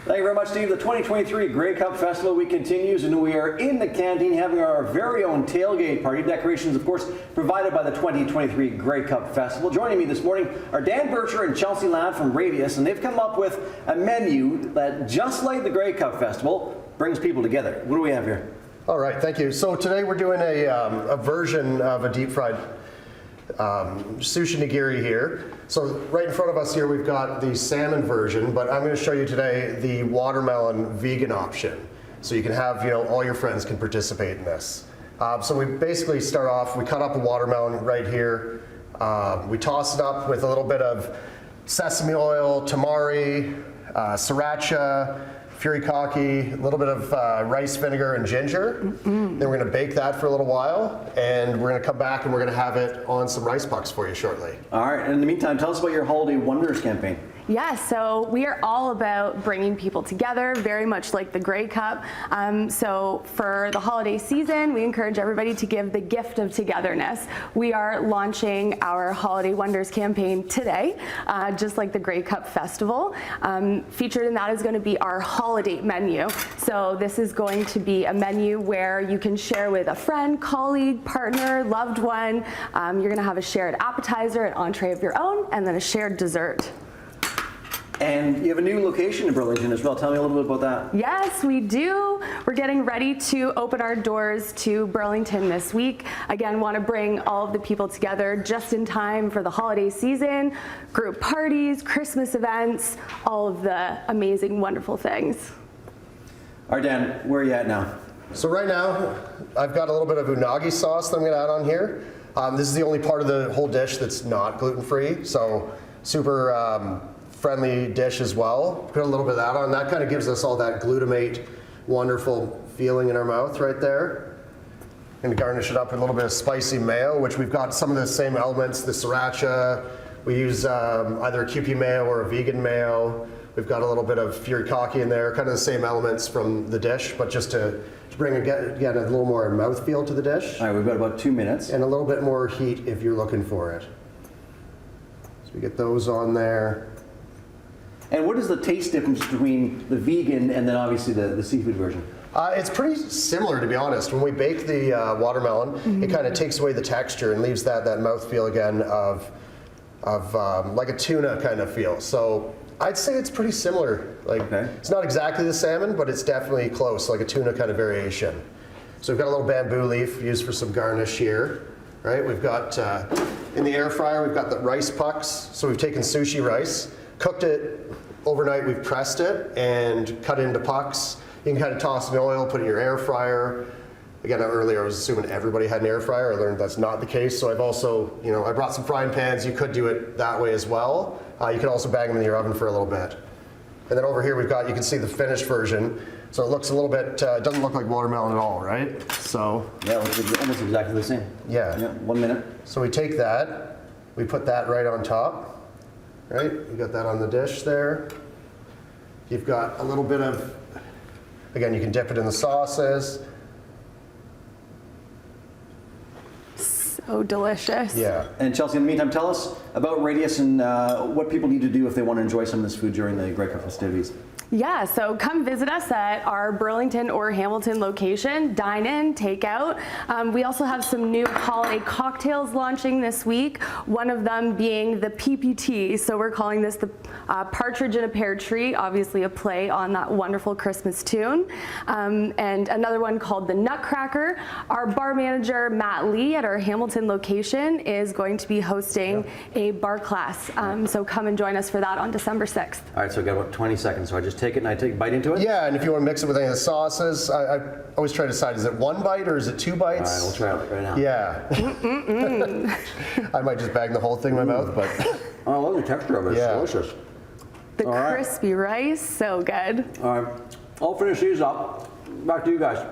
Thank you very much, Steve. The 2023 Grey Cup Festival week continues, and we are in the canteen having our very own tailgate party. Decorations, of course, provided by the 2023 Grey Cup Festival. Joining me this morning are Dan Burcher and Chelsea Ladd from Radius, and they've come up with a menu that, just like the Grey Cup Festival, brings people together. What do we have here? All right, thank you. So today we're doing a version of a deep fried sushi nigiri here. So right in front of us here we've got the salmon version, but I'm going to show you today the watermelon vegan option. So you can have, all your friends can participate in this. So we basically start off, we cut up a watermelon right here. We toss it up with a little bit of sesame oil, tamari, sriracha, furikake, a little bit of rice vinegar and ginger. Then we're going to bake that for a little while, and we're going to come back and we're going to have it on some rice pucks for you shortly. All right, and in the meantime, tell us about your Holiday Wonders campaign. Yeah, so we are all about bringing people together, very much like the Grey Cup. So for the holiday season, we encourage everybody to give the gift of togetherness. We are launching our Holiday Wonders campaign today, just like the Grey Cup Festival. Featured in that is going to be our holiday menu. So this is going to be a menu where you can share with a friend, colleague, partner, loved one. You're going to have a shared appetizer, an entree of your own, and then a shared dessert. And you have a new location in Burlington as well. Tell me a little bit about that. Yes, we do. We're getting ready to open our doors to Burlington this week. Again, want to bring all of the people together just in time for the holiday season, group parties, Christmas events, all of the amazing, wonderful things. All right, Dan, where are you at now? So right now, I've got a little bit of unagi sauce that I'm going to add on here. This is the only part of the whole dish that's not gluten-free, so super friendly dish as well. Put a little bit of that on. That kind of gives us all that glutamate, wonderful feeling in our mouth right there. Going to garnish it up with a little bit of spicy mayo, which we've got some of the same elements, the sriracha. We use either a Kewpie mayo or a vegan mayo. We've got a little bit of furikake in there, kind of the same elements from the dish, but just to bring again a little more mouthfeel to the dish. All right, we've got about 2 minutes. And a little bit more heat if you're looking for it. So we get those on there. And what is the taste difference between the vegan and then obviously the seafood version? It's pretty similar, to be honest. When we bake the watermelon, it kind of takes away the texture and leaves that mouthfeel again of like a tuna kind of feel. So I'd say it's pretty similar. It's not exactly the salmon, but it's definitely close, like a tuna kind of variation. So we've got a little bamboo leaf used for some garnish here. Right? We've got, in the air fryer, we've got the rice pucks. So we've taken sushi rice, cooked it overnight, we've pressed it and cut it into pucks. You can kind of toss it in oil, put it in your air fryer. Again, earlier I was assuming everybody had an air fryer. I learned that's not the case. So I've also, I brought some frying pans. You could do it that way as well. You can also bang them in your oven for a little bit. And then over here we've got, you can see the finished version. So it looks a little bit, doesn't look like watermelon at all, right? So yeah, it's almost exactly the same. Yeah. 1 minute. So we take that, we put that right on top. Right, you got that on the dish there. You've got a little bit of, again, you can dip it in the sauces. So delicious. Yeah. And Chelsea, in the meantime, tell us about Radius and what people need to do if they want to enjoy some of this food during the Grey Cup festivities. Yeah, so come visit us at our Burlington or Hamilton location. Dine in, take out. We also have some new holiday cocktails launching this week, one of them being the PPT. So we're calling this the Partridge in a Pear Tree, obviously a play on that wonderful Christmas tune. And another one called the Nutcracker. Our bar manager, Matt Lee, at our Hamilton location is going to be hosting a bar class. So come and join us for that on December 6th. All right, so I've got about 20 seconds, so I just take it and I take a bite into it? Yeah, and if you want to mix it with any of the sauces, I always try to decide, is it 1 bite or is it 2 bites? All right, we'll try it right now. Yeah. I might just bang the whole thing in my mouth, but. Oh, I love the texture of it. It's delicious. The crispy rice, so good. All right, I'll finish these up. Back to you guys.